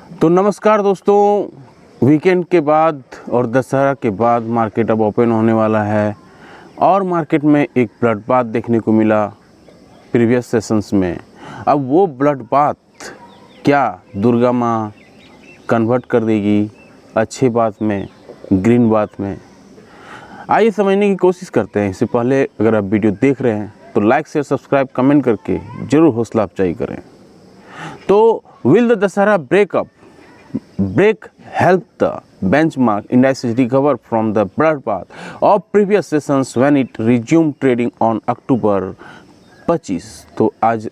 तो नमस्कार दोस्तों, वीकेंड के बाद और दशहरा के बाद मार्केट अब ओपन होने वाला है और मार्केट में एक ब्लड बाथ देखने को मिला प्रीवियस सेशंस में। अब वो ब्लड बाथ क्या दुर्गा माँ कन्वर्ट कर देगी अच्छे बात में, ग्रीन बाथ में? आइए समझने की कोशिश करते हैं। इससे पहले अगर आप वीडियो देख रहे हैं तो लाइक शेयर सब्सक्राइब कमेंट करके ज़रूर हौसला अफजाई करें। तो will the Dussehra break help the benchmark indices recover from the bloodbath of previous sessions when it resumed trading on October 25। तो आज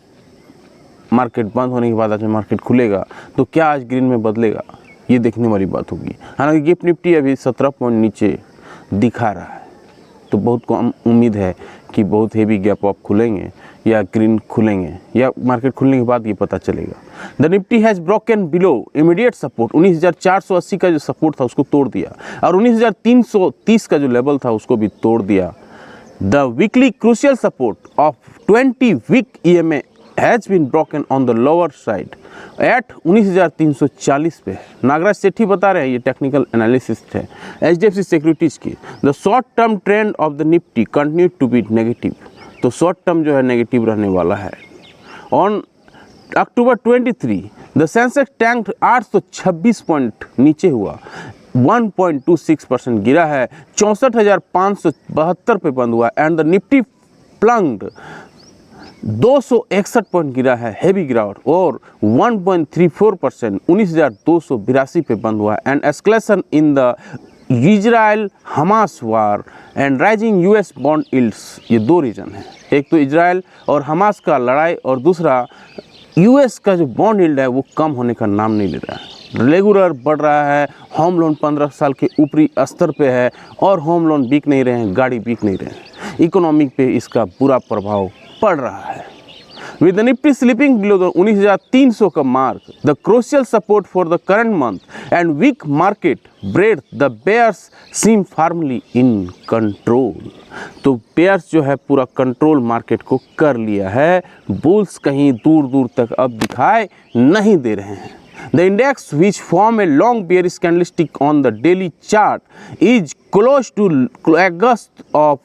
मार्केट बंद होने के बाद आज मार्केट खुलेगा तो क्या आज ग्रीन में बदलेगा, ये देखने वाली बात होगी। हालांकि गिफ्ट निफ्टी अभी 17 पॉइंट नीचे दिखा रहा है, तो बहुत कम उम्मीद है कि बहुत हेवी गैप अप खुलेंगे या ग्रीन खुलेंगे, या मार्केट खुलने के बाद ये पता चलेगा। The Nifty has broken below immediate support. 19,480 का जो सपोर्ट था उसको तोड़ दिया और 19,330 का जो लेवल था उसको भी तोड़ दिया। The weekly crucial support of 20 week EMA has been broken on the lower side at 19,340 पे। नागराज सेठी बता रहे हैं, ये टेक्निकल एनालिसिस है HDFC सिक्योरिटीज़ की। The short term trend of the Nifty continue to be negative. तो शॉर्ट टर्म जो है नेगेटिव रहने वाला है। On October 23 the Sensex tank 826 point नीचे हुआ, 1.26% गिरा है, 64,572 पे बंद हुआ। And the Nifty plunged 261 point गिरा है, हैवी गिरावट, और 1.34% 19,282 पे बंद हुआ। And escalation in the Israel Hamas war and rising US bond yields, ये दो रीज़न है। एक तो इजराइल और हमास का लड़ाई और दूसरा US का जो बॉन्ड यील्ड है वो कम होने का नाम नहीं ले रहा है, रेगुलर बढ़ रहा है। होम लोन 15 साल के ऊपरी स्तर पे है और होम लोन बिक नहीं रहे हैं, गाड़ी बिक नहीं रहे हैं। इकोनॉमिक पे इसका बुरा प्रभाव पड़ रहा है। With the Nifty slipping below the 19,300 का mark, the crucial support for the current month and weak market breadth, the bears seem firmly in control। तो bears जो है पूरा कंट्रोल मार्केट को कर लिया है, बुल्स कहीं दूर दूर तक अब दिखाई नहीं दे रहे हैं। The index which form a long bearish candlestick on the daily chart is close to August of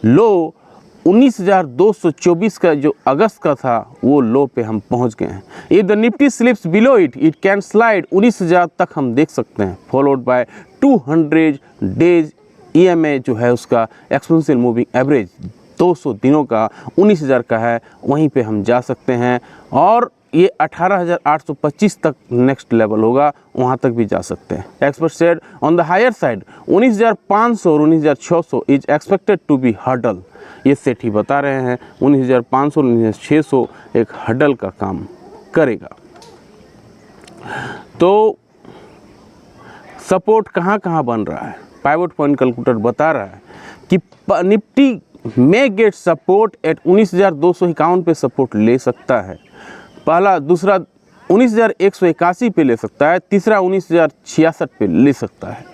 low 19,224 का जो अगस्त का था वो लो पे हम पहुंच गए हैं। If the Nifty slips below it can slide 19,000 तक हम देख सकते हैं, फॉलोड बाय 200 डेज EMA जो है उसका एक्सपोनेंशियल मूविंग एवरेज 200 दिनों का 19,000 का है, वहीं पे हम जा सकते हैं। और ये 18,825 तक नेक्स्ट लेवल होगा, वहाँ तक भी जा सकते हैं। Expert said on the higher side 19,500 और 19,600 is expected to be hurdle. ये सेठी बता रहे हैं 19,500 और 19,600 एक हर्डल का काम करेगा। तो सपोर्ट कहाँ कहाँ बन रहा है, पाइवट पॉइंट कैलकुलेटर बता रहा है कि निफ्टी में गेट सपोर्ट एट 19,251 पे सपोर्ट ले सकता है, पहला। दूसरा 19,181 पे ले सकता है, तीसरा 19,066 पे ले सकता है।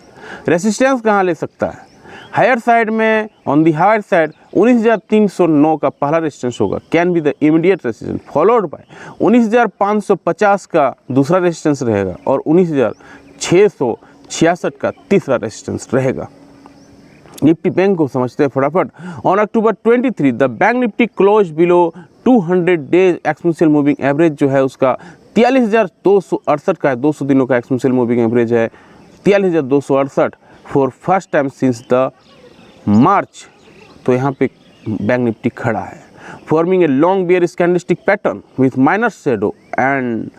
रेसिस्टेंस कहाँ ले सकता है? हायर साइड में, ऑन दी हायर साइड 19,309 का पहला रेजिस्टेंस होगा, can be the immediate resistance, followed by 19,550 का दूसरा रेजिस्टेंस रहेगा और 19,666 का तीसरा रेजिस्टेंस रहेगा। निफ्टी बैंक को समझते हैं फटाफट। On October 23 the bank Nifty close below 200 days exponential moving average जो है उसका 43,268 का है, 200 दिनों का एक्सपोनेंशियल मूविंग एवरेज है 43,268 for first time since the March. तो यहाँ पे बैंक निफ्टी खड़ा है, forming a long bearish candlestick pattern with minor shadow and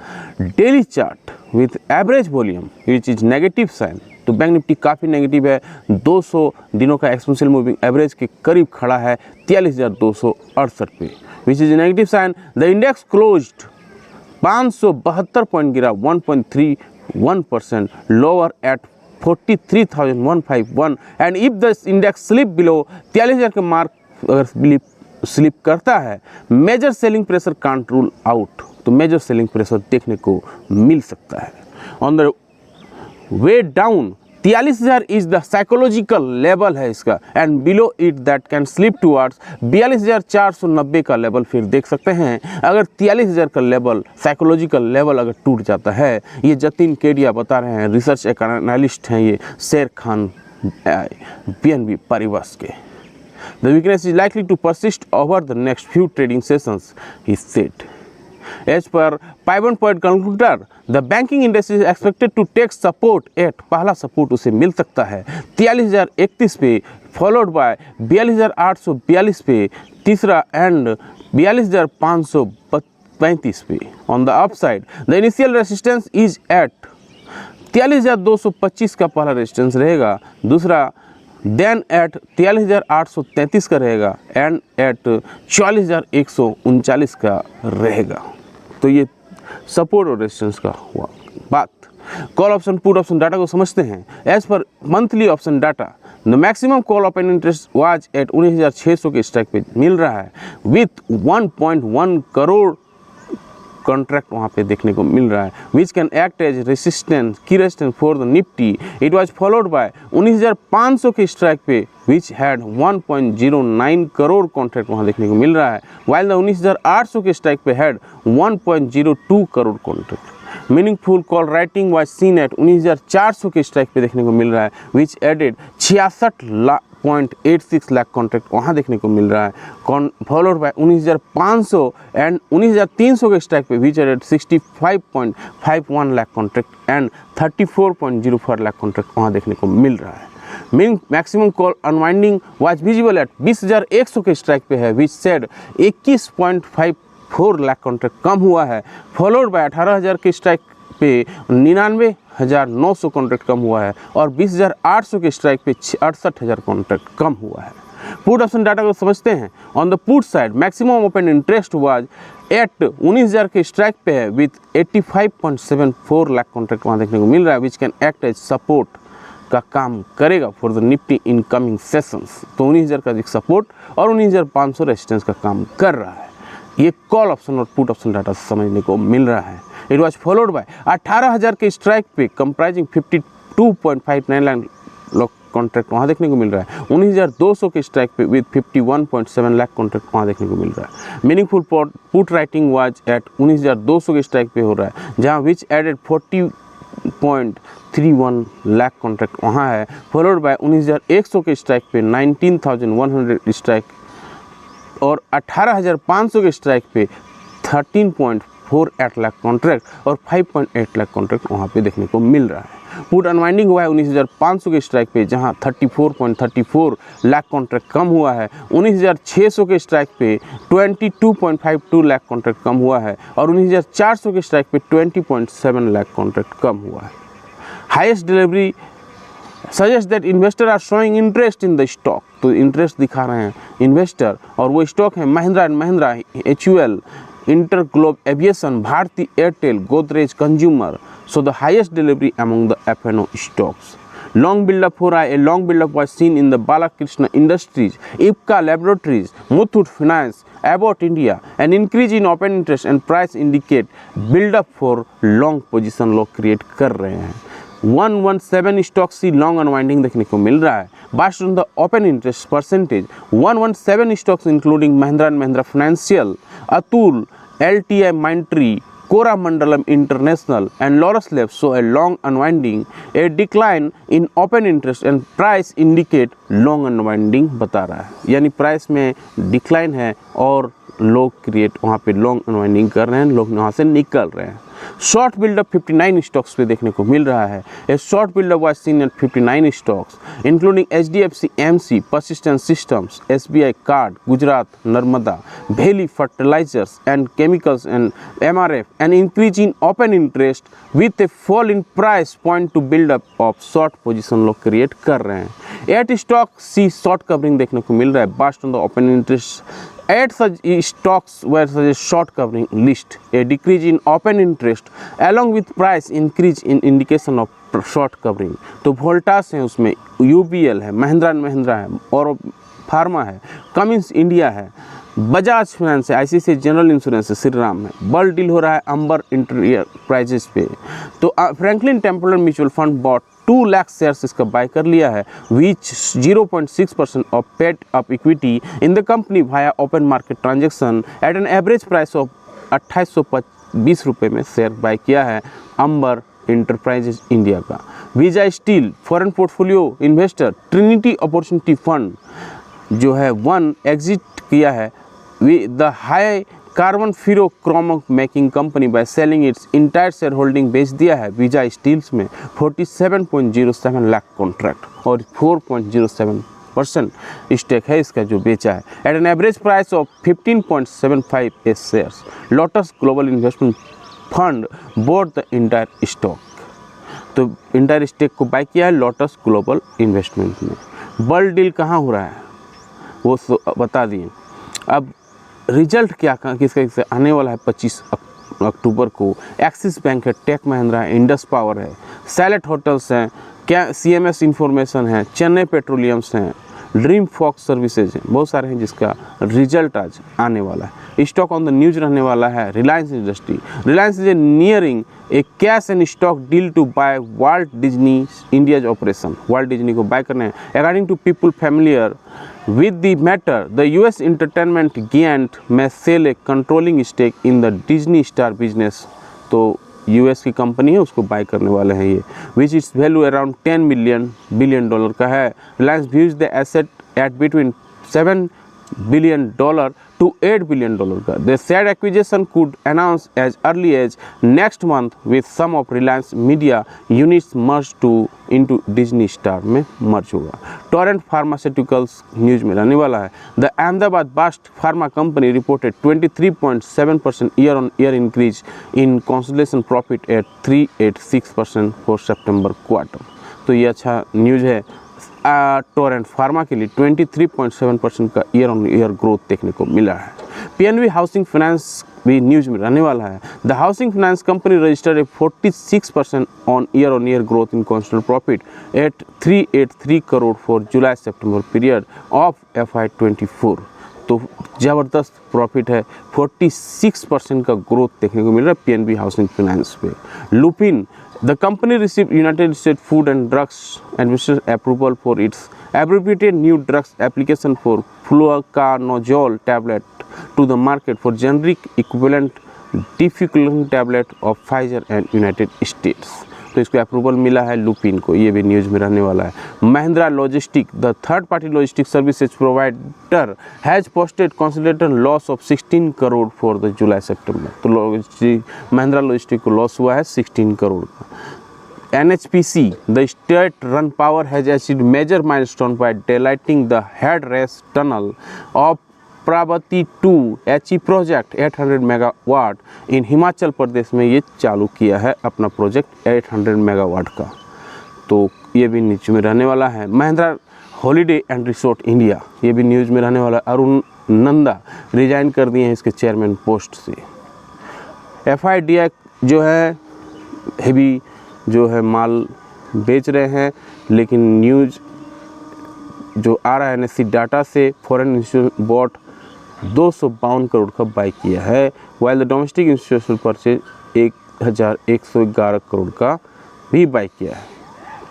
daily chart with average volume which is negative sign. तो बैंक निफ्टी काफ़ी negative है, 200 दिनों का एक्सपोनेंशियल मूविंग एवरेज के करीब खड़ा है 43,268 पे, which is negative sign. The index closed 572 point गिरा, 1.31% lower at 43,151। And if the index slip below 43,000 के मार्क अगर स्लिप करता है, major selling pressure can't rule out. तो मेजर सेलिंग प्रेशर देखने को मिल सकता है। On the way down 43,000 is the psychological level है इसका, and below it that can slip towards 42,490 का लेवल। फिर देख सकते हैं अगर 43,000 का लेवल, साइकोलॉजिकल लेवल अगर टूट जाता है, ये जतिन केडिया बता रहे हैं, रिसर्च एनालिस्ट हैं ये शेर खान BNB Paribas के। The weakness is likely to persist over the next few trading sessions, he said. As per Pivot Point concluder, the banking industry is expected to take support at, पहला support उसे मिल सकता है 43,031 पे, followed by 42,842 पे तीसरा, and 42,535 पे। On the upside the initial resistance is at 43,225 का पहला रेजिस्टेंस रहेगा, दूसरा देन एट 43,833 का रहेगा, एंड एट 44,139 का रहेगा। तो ये सपोर्ट और रेजिस्टेंस का हुआ बात। Call option put option data को समझते हैं। एज पर monthly option data, the maximum call open interest was at 19,600 के स्ट्राइक पे मिल रहा है, विथ 1.1 करोड़ कॉन्ट्रैक्ट वहाँ पे देखने को मिल रहा है, which can act as resistance की resistance for the Nifty. It was followed by 19,500 के स्ट्राइक पे, विच हैड 1.09 करोड़ कॉन्ट्रैक्ट वहाँ देखने को मिल रहा है, वाइल द 19,800 के स्ट्राइक पे had 1.02 crore contract. Meaningful call writing was seen at 19,400 के स्ट्राइक पे देखने को मिल रहा है, विच एडेड 66.86 लाख कॉन्ट्रैक्ट वहाँ देखने को मिल रहा है, फॉलोड बाय 19,500 एंड 19,300 के स्ट्राइक पे, which added 65.51 lakh contract and 34.04 lakh contract वहाँ देखने को मिल रहा है। Mean maximum call unwinding was visible at 20,100 के स्ट्राइक पे है, विच सेड 21.54 लाख कॉन्ट्रैक्ट कम हुआ है, फॉलोड बाय 18,000 के स्ट्राइक पे 99,900 कॉन्ट्रैक्ट कम हुआ है, और 20,800 के स्ट्राइक पे 68,000 कॉन्ट्रैक्ट कम हुआ है। पुट ऑप्शन डाटा को समझते हैं। On the put side maximum open interest was eight 19,000 के स्ट्राइक पे है, विथ 85.74 लाख कॉन्ट्रैक्ट वहाँ देखने को मिल रहा है, which can act as support का काम करेगा for the Nifty in coming sessions. तो 19,000 का एक सपोर्ट और 19,500 रेजिस्टेंस का काम कर रहा है। ये कॉल ऑप्शन और पुट ऑप्शन डाटा से समझने को मिल रहा है। इट वॉज फॉलोड बाय 18,000 के स्ट्राइक पे कंप्राइजिंग 52.59 लाख कॉन्ट्रैक्ट वहाँ देखने को मिल रहा है, 19,200 के स्ट्राइक पे विद 51.7 लाख कॉन्ट्रैक्ट वहाँ देखने को मिल रहा है। Meaningful put writing was at 19,200 के स्ट्राइक पे हो रहा है, जहाँ विच एडेड 40.31 लाख कॉन्ट्रैक्ट वहाँ है, फॉलोड बाय 19,100 के स्ट्राइक पे 19,100 स्ट्राइक, और 18,500 के स्ट्राइक पे 13.48 लाख कॉन्ट्रैक्ट और 5.8 लाख कॉन्ट्रैक्ट वहाँ पे देखने को मिल रहा है। पुट अनवाइंडिंग हुआ है 19,500 के स्ट्राइक पे, जहाँ 34.34 लाख कॉन्ट्रैक्ट कम हुआ है, 19,600 के स्ट्राइक पे 22.52 लाख कॉन्ट्रैक्ट कम हुआ है, और 19,400 के स्ट्राइक पे 20.7 लाख कॉन्ट्रैक्ट कम हुआ है। Highest delivery suggest that investor are showing interest in the stock, तो इंटरेस्ट दिखा रहे हैं इन्वेस्टर, और वो स्टॉक है Mahindra and Mahindra, HUL, InterGlobe Aviation, Bharti Airtel, Godrej Consumer. So the highest delivery among the F&O stocks. Long build-up हो रहा है, a long build-up was seen in the Balakrishna Industries, Ipca Laboratories, Muthoot Finance, Abbott India. An increase in open interest and price indicate build-up for long position लोग create कर रहे हैं। 117 stocks see long unwinding देखने को मिल रहा है। Based on the open interest percentage, 117 stocks including Mahindra and Mahindra Financial, Atul, LTI Mindtree, Coromandalam International and Laurus Labs saw a long unwinding. A decline in open interest and price indicate long unwinding बता रहा है, यानी price में decline है और लोग create वहाँ पे लॉन्ग अनवाइंडिंग कर रहे हैं, लोग वहाँ से निकल रहे हैं। शॉर्ट बिल्डअप 59 स्टॉक्स पे देखने को मिल रहा है। A short buildup was seen at 59 stocks including HDFC AMC, Persistent Systems, SBI card, Gujarat Narmada, valley fertilizers and chemicals and MRF। An increase in open interest with a fall in price point to buildup of short position लोग create कर रहे हैं। 8 stock सी short covering देखने को मिल रहा है। Bast on the open interest 8 such stocks were such a short covering list. A decrease in open interest along with price increase in indication of short covering. तो वोल्टास है, उसमें UBL है, Mahindra and Mahindra है, और फार्मा है, कमिंस इंडिया है, Bajaj finance है, ICICI general insurance है, श्रीराम है। बल्क डील हो रहा है अंबर इंटरप्राइजेस पे। तो Franklin Templeton mutual fund bought 2 lakh shares इसका बाय कर लिया है, which 0.6% of paid up equity in the company via open market transaction at an average price of 2820 रुपये में शेयर बाय किया है अंबर इंटरप्राइजेस इंडिया का। Vijay steel foreign portfolio investor Trinity opportunity fund जो है वन एग्जिट किया है the high carbon ferrochrome making company by selling its entire share holding बेच दिया है विजय स्टील्स में 47.07 लाख कॉन्ट्रैक्ट और 4.07% स्टेक है इसका जो बेचा है at an average price of 15.75 a shares. Lotus Global Investment Fund bought the entire stock, तो इंटायर स्टेक को बाय किया है लोटस ग्लोबल इन्वेस्टमेंट में। बल्क डील कहाँ हो रहा है वो बता दिए। अब रिजल्ट क्या किसका आने वाला है 25 अक्टूबर को। एक्सिस बैंक है, टेक महिंद्रा है, इंडस पावर है, सैलेट होटल्स हैं, क्या CMS इंफॉर्मेशन है, चेन्नई पेट्रोलियम्स हैं, ड्रीम फॉक्स सर्विसेज हैं, बहुत सारे हैं जिसका रिजल्ट आज आने वाला है। स्टॉक ऑन द न्यूज रहने वाला है Reliance Industry. Reliance is nearing a cash and stock deal to buy Walt Disney India's operation. Walt Disney को बाय करने हैं। According to people familiar with the matter, the US entertainment giant may sell a controlling stake in the Disney Star business। तो US की company है उसको bye करने वाले हैं ये, which is value around $10 billion का है। Reliance views the asset at between $7 billion to $8 billion का। The said acquisition could announce as early as next month with some of Reliance Media units merged into Disney Star में merge होगा। Torrent Pharmaceuticals news में रहने वाला है। The Ahmedabad Best Pharma Company reported 23.7% year-on-year increase in consolidation profit at 386% for September quarter। तो ये अच्छा news है टोरेंट फार्मा के लिए। 23.7% का ईयर ग्रोथ देखने को मिला है। PNB हाउसिंग फाइनेंस भी न्यूज में रहने वाला है। The housing finance company registered a 46% on year growth in constant profit at 383 crore for July September period of FY24। तो ज़बरदस्त प्रॉफिट है, 46% का ग्रोथ देखने को मिल रहा है PNB हाउसिंग फाइनेंस पे। Lupin the company receive United State food and drugs administration approval for its abbreviated new drugs application for fluconazole tablet to the market for generic equivalent Diflucan tablet of Pfizer and United States. तो इसको approval मिला है Lupin को, ये भी news में रहने वाला है। Mahindra logistic the third party logistic services provider has posted consolidated loss of 16 crore for the July September. तो महिंद्रा लॉजिस्टिक को लॉस हुआ है 16 करोड़ का। NHPC, the state-run power has achieved major milestone by daylighting the head race tunnel of Parbati 2 HE project 800 megawatt in Himachal Pradesh में ये चालू किया है अपना प्रोजेक्ट 800 मेगावाट का। तो ये भी न्यूज में रहने वाला है। Mahindra holiday and resort India, ये भी न्यूज़ में रहने वाला है। अरुण नंदा रिजाइन कर दिए हैं इसके चेयरमैन पोस्ट से। FIDI जो है हेवी जो है माल बेच रहे हैं, लेकिन न्यूज़ जो आ रहा है NSE डाटा से फॉरेन इंस्टीट्यूशन बॉट 252 करोड़ का बाई किया है, while the domestic institutional purchase 1111 crore का भी बाई किया है।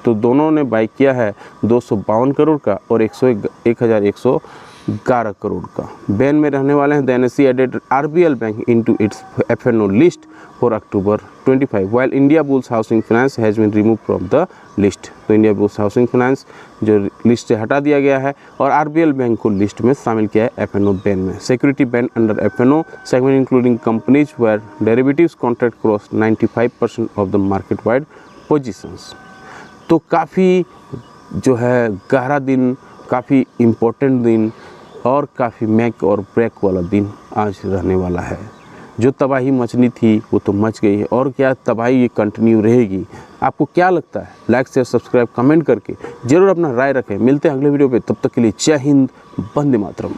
तो दोनों ने बाई किया है 252 करोड़ का और 1111 करोड़ का। बैन में रहने वाले हैं। The NSE added RBL bank into its FNO list for October 25 while Indiabulls housing finance has been remove from the list. तो इंडिया बुल्स हाउसिंग फाइनेंस जो लिस्ट से हटा दिया गया है और RBL बैंक को लिस्ट में शामिल किया है FNO बैन में। Security ban under FNO segment including companies where derivatives contract cross 95% of the market wide positions. तो काफ़ी जो है गहरा दिन, काफ़ी इम्पोर्टेंट दिन और काफ़ी मेक और ब्रेक वाला दिन आज रहने वाला है। जो तबाही मचनी थी वो तो मच गई है, और क्या तबाही ये कंटिन्यू रहेगी? आपको क्या लगता है? लाइक शेयर सब्सक्राइब कमेंट करके ज़रूर अपना राय रखें। मिलते हैं अगले वीडियो पे, तब तक के लिए जय हिंद, वंदे मातरम।